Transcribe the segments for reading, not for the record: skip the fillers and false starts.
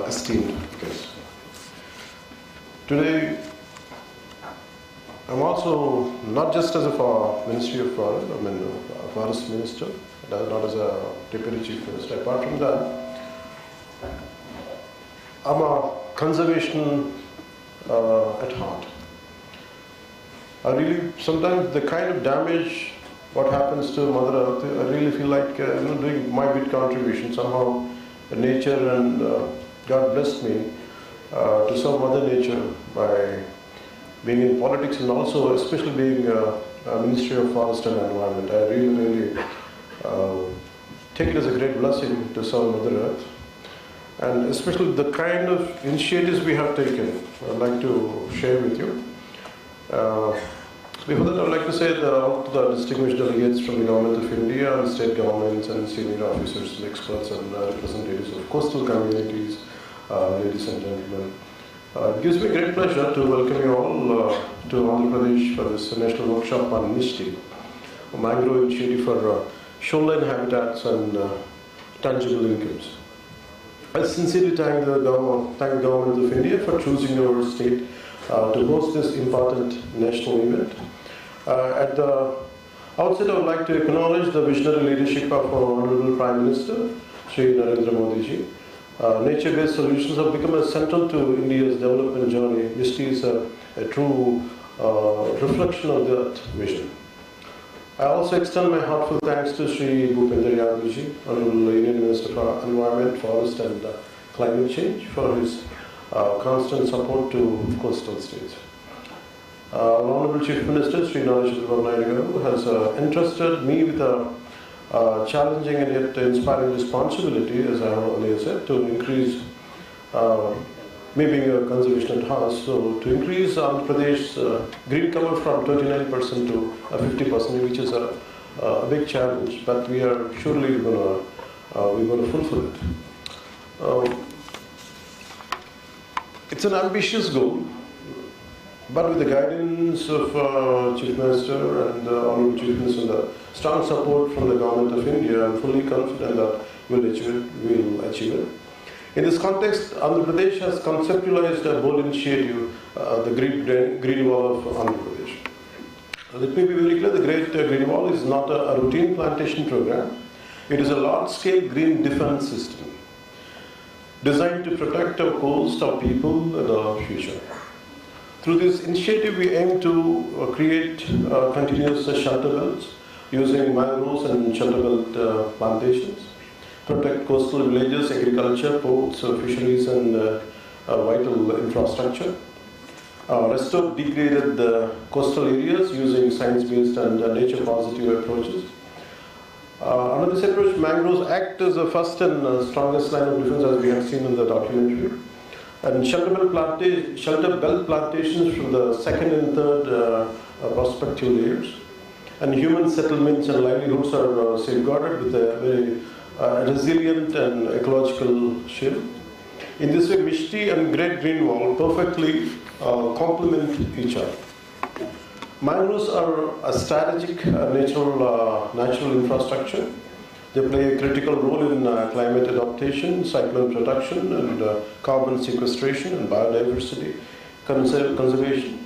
esteemed guests. Today, I'm also not just as a Ministry of Forest, Forest Minister, not as a Deputy Chief Minister. Apart from that, I'm a conservation at heart. I really, sometimes the kind of damage what happens to Mother Earth, I really feel like doing my bit contribution. Somehow nature and God blessed me to serve Mother Nature by being in politics and also especially being a Ministry of Forest and Environment. I really take it as a great blessing to serve Mother Earth. And especially the kind of initiatives we have taken, I'd like to share with you. Before that, I would like to say to the distinguished delegates from the Government of India, and state governments and senior officers and experts and representatives of coastal communities, ladies and gentlemen. It gives me great pleasure to welcome you all to Andhra Pradesh for this national workshop on MISTI, a mangrove initiative for shoreline habitats and tangible incomes. I sincerely thank the Government of India for choosing our state to host this important national event. At the outset, I would like to acknowledge the visionary leadership of our Honorable Prime Minister, Shri Narendra Modi ji. Nature-based solutions have become central to India's development journey. MISTI is a true reflection of that vision. I also extend my heartfelt thanks to Shri Bhupender Yadav ji, Honorable Union Minister for Environment, Forest and Climate Change, for his constant support to coastal states. Honorable Chief Minister Shri Narendra Modi has entrusted me with a challenging and yet inspiring responsibility, as I have earlier said, to increase, me being a conservation at heart, so to increase Andhra Pradesh's green cover from 29% to 50%, which is a big challenge, but we are surely going to fulfill it. It's an ambitious goal, but with the guidance of Chief Minister and Honorable Chief Minister and the strong support from the Government of India, I'm fully confident that we'll achieve it. In this context, Andhra Pradesh has conceptualized a bold initiative, the Green Wall of Andhra Pradesh. Let me be very clear, the Great Green Wall is not a routine plantation program. It is a large-scale green defense system designed to protect our coast, our people, and our future. Through this initiative, we aim to create continuous shelter belts using mangroves and shelter belt plantations, protect coastal villages, agriculture, ports, fisheries, and vital infrastructure, restore degraded coastal areas using science-based and nature-positive approaches. Under this approach, mangroves act as the first and strongest line of defense, as we have seen in the documentary. And shelter belt plantations from the second and third prospective layers. And human settlements and livelihoods are safeguarded with a very resilient and ecological shield. In this way, MISTI and Great Green Wall perfectly complement each other. Mangroves are a strategic natural infrastructure. They play a critical role in climate adaptation, cyclone protection, and carbon sequestration and biodiversity conservation.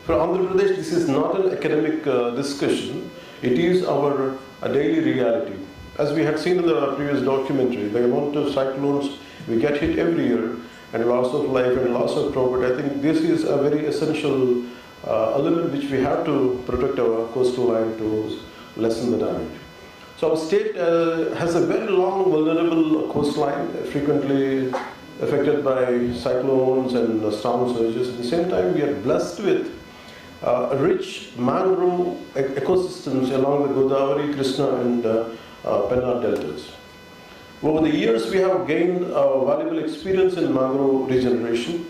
For Andhra Pradesh, this is not an academic discussion. It is our daily reality. As we had seen in the previous documentary, the amount of cyclones we get hit every year, and loss of life and loss of property, I think this is a very essential element which we have to protect our coastal line to lessen the damage. So our state has a very long, vulnerable coastline, frequently affected by cyclones and storm surges. At the same time, we are blessed with rich mangrove ecosystems along the Godavari, Krishna, and Pennar deltas. Over the years, we have gained valuable experience in mangrove regeneration.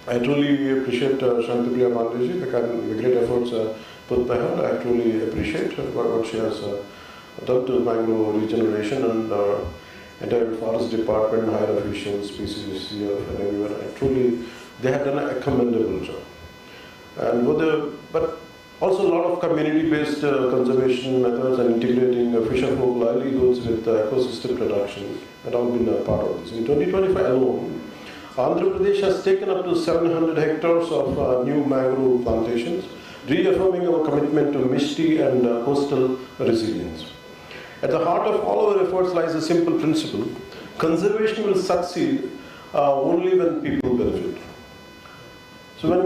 I truly appreciate Shantipriya Pandeyji, the great efforts put by her. I truly appreciate what she has done to mangrove regeneration, and entire forest department, higher officials, PCCF, and everyone. They have done a commendable job. And but also a lot of community-based conservation methods and integrating fisherfolk livelihoods with ecosystem protection had all been a part of this. In 2025 alone, Andhra Pradesh has taken up to 700 hectares of new mangrove plantations, reaffirming our commitment to Mishti and coastal resilience. At the heart of all our efforts lies a simple principle: conservation will succeed only when people benefit. So when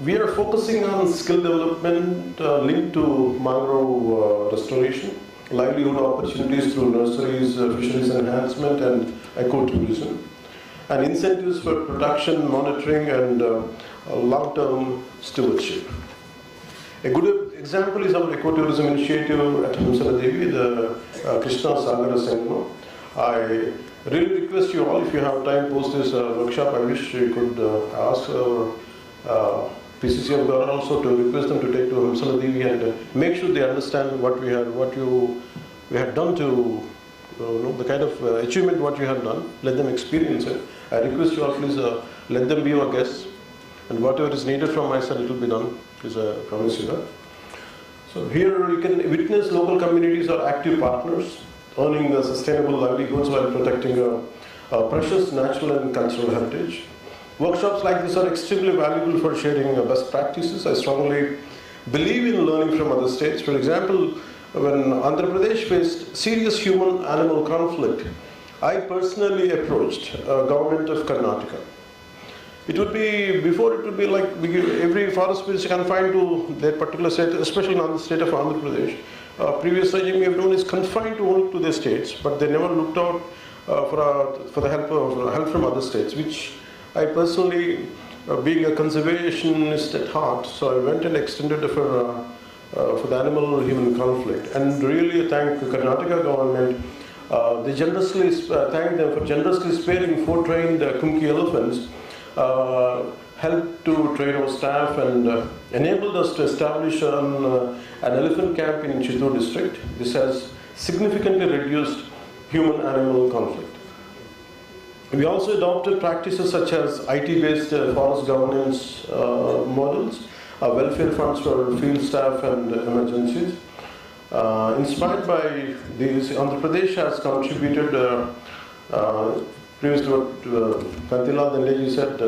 we are focusing on skill development linked to mangrove restoration, livelihood opportunities through nurseries, fisheries enhancement and ecotourism, and incentives for production, monitoring and long-term stewardship. A good example is our ecotourism initiative at Hamsala Devi, the Krishna Sagara Sangama. I really request you all, if you have time post this workshop, I wish you could ask our PCC of Ghana also to request them to take to Hamsala Devi and make sure they understand what we had done to the kind of achievement what you have done. Let them experience it. I request you all, please let them be our guests, and whatever is needed from my side, it will be done. Please, I promise you that. So here you can witness local communities are active partners, earning sustainable livelihoods while protecting precious natural and cultural heritage. Workshops like this are extremely valuable for sharing best practices. I strongly believe in learning from other states. For example, when Andhra Pradesh faced serious human-animal conflict, I personally approached government of Karnataka. It would be like every forest is confined to that particular state, especially in the state of Andhra Pradesh. Previous regime we have known is confined to only to their states, but they never looked out for the help from other states, which I personally, being a conservationist at heart, so I went and extended for the animal-human conflict, and really thank the Karnataka government. They generously thank them for generously sparing 4 trained Kumki elephants, helped to train our staff and enabled us to establish an elephant camp in Chittoor district. This has significantly reduced human-animal conflict. We also adopted practices such as IT-based forest governance models, welfare funds for field staff and emergencies. Inspired by these, Andhra Pradesh has contributed, previously what Kantila Dandeji said,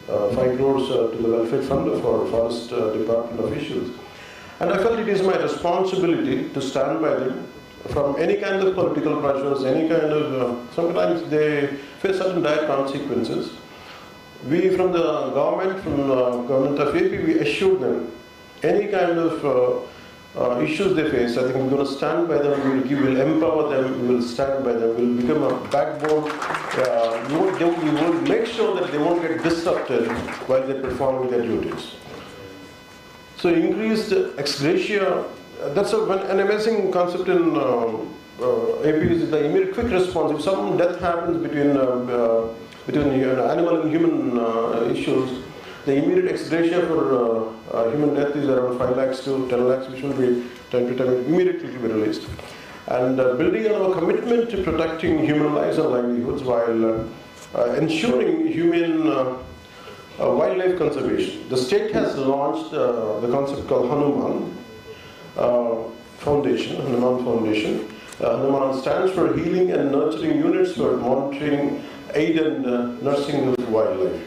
5 crores to the welfare fund for forest department officials. And I felt it is my responsibility to stand by them from any kind of political pressures, any kind of, sometimes they face certain dire consequences. We from the government of AP, we assured them any kind of issues they face, I think we're going to stand by them, we will empower them, we will stand by them, we will become a backbone. We will make sure that they won't get disrupted while they're performing their duties. So increased ex gratia, that's an amazing concept in AP is the immediate quick response. If some death happens between animal and human issues, the immediate ex gratia for human death is around 5 lakhs to 10 lakhs, which will be time to time immediately to be released. And building on our commitment to protecting human lives and livelihoods while ensuring human wildlife conservation. The state has launched the concept called Hanuman Foundation. Hanuman stands for Healing and Nurturing Units for Monitoring, Aid and Nursing of Wildlife.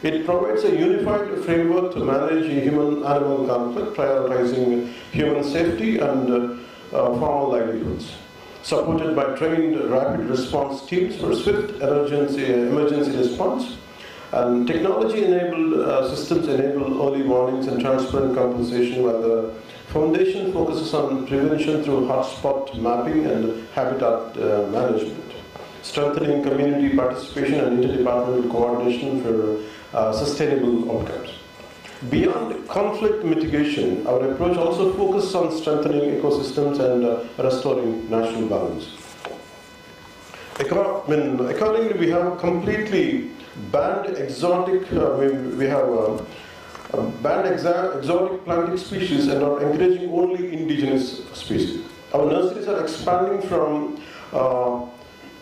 It provides a unified framework to manage human-animal conflict, prioritizing human safety and farmer livelihoods. Supported by trained rapid response teams for swift emergency response, and technology-enabled systems enable early warnings and transparent compensation, while the foundation focuses on prevention through hotspot mapping and habitat management, strengthening community participation and interdepartmental coordination for sustainable outcomes. Beyond conflict mitigation, our approach also focuses on strengthening ecosystems and restoring natural balance. Accordingly, we have completely banned exotic, banned exotic planting species and are encouraging only indigenous species. Our nurseries are expanding from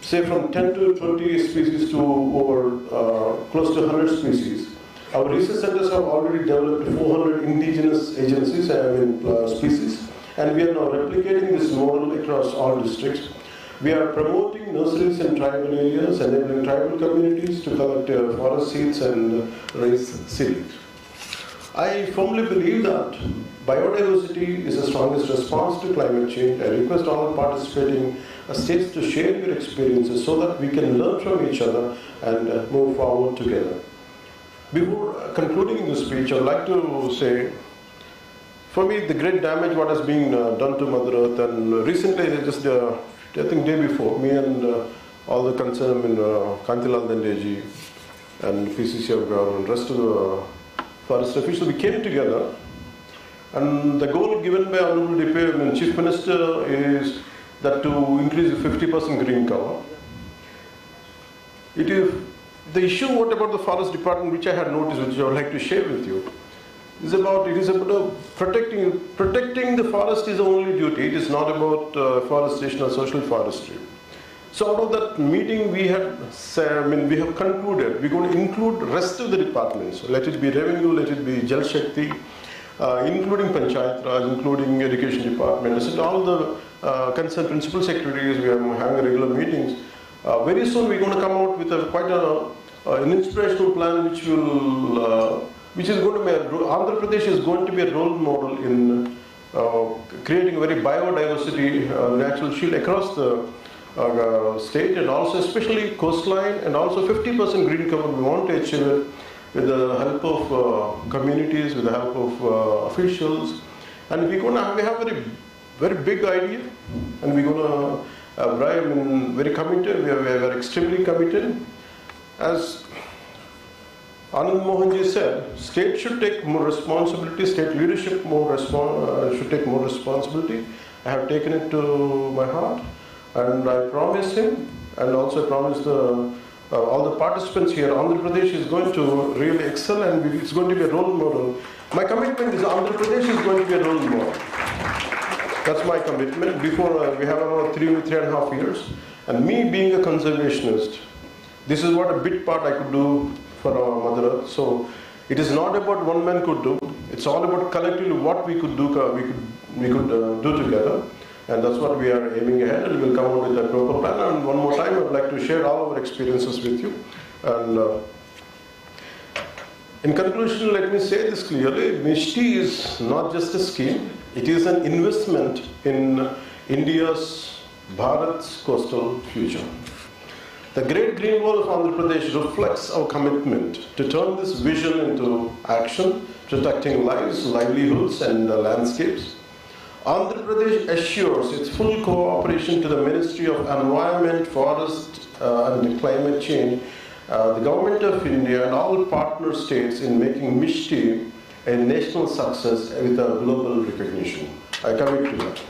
say from 10 to 20 species to over close to 100 species. Our research centers have already developed 400 indigenous species, and we are now replicating this model across all districts. We are promoting nurseries in tribal areas, enabling tribal communities to collect forest seeds and raise seeds. I firmly believe that biodiversity is the strongest response to climate change. I request all participating states to share your experiences so that we can learn from each other and move forward together. Before concluding this speech, I would like to say, for me, the great damage what has been done to Mother Earth, and recently, just I think day before, me and all the concerned, Kantilal Dandeji and PCC of government, rest of the forest officials, we came together, and the goal given by Honorable Chief Minister is that to increase 50% green cover. It is the issue. What about the forest department, which I had noticed, which I would like to share with you, is about protecting the forest is the only duty. It is not about forestation or social forestry. So out of that meeting, we have concluded we're going to include rest of the departments. Let it be revenue, let it be Jal Shakti, including Panchayat Raj, including education department. So all the concerned principal secretaries, we are having regular meetings. Very soon we're going to come out with an inspirational plan which will which is going to be Andhra Pradesh is going to be a role model in creating a very biodiversity natural shield across the state, and also especially coastline, and also 50% green cover. We want to achieve it with the help of communities, with the help of officials, and we have a very big idea, and we're going to very committed. We are extremely committed. As Anand Mohanji said, state should take more responsibility, state leadership should take more responsibility. I have taken it to my heart, and I promise him, and also promise all the participants here, Andhra Pradesh is going to really excel, and it's going to be a role model. My commitment is Andhra Pradesh is going to be a role model. That's my commitment. Before we have around 3.5 years, and me being a conservationist, this is what a bit part I could do for our Mother Earth. So it is not about one man could do. It's all about collectively what we could do. We could do together, and that's what we are aiming ahead. And we'll come out with a proper plan. And one more time, I would like to share all our experiences with you. And in conclusion, let me say this clearly: Mishti is not just a scheme. It is an investment in India's, Bharat's coastal future. The Great Green Wall of Andhra Pradesh reflects our commitment to turn this vision into action, protecting lives, livelihoods, and landscapes. Andhra Pradesh assures its full cooperation to the Ministry of Environment, Forest and Climate Change, the Government of India, and all partner states in making Mishti a national success with a global recognition. I commit to that.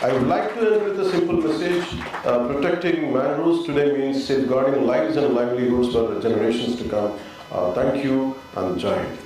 I would like to end with a simple message. Protecting mangroves today means safeguarding lives and livelihoods for generations to come. Thank you, and Jai Hind.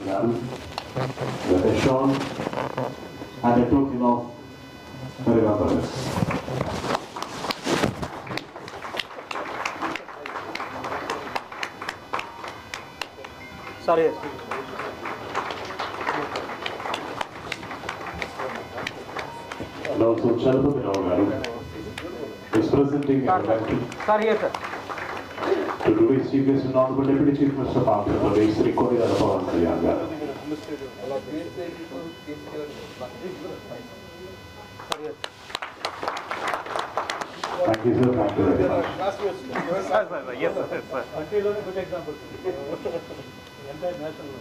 That is shown and a token of remembrance. Sorry. And also Chalapati Rao is presenting a letter. Sir, here, sir. To today's Chief Guest and Honorable Deputy Chief Minister of Andhra Pradesh, Sri Pawan Kalyan. Thank you, sir. Thank you very much. Yes, sir. Yes, sir. Country is a good example. Entire national.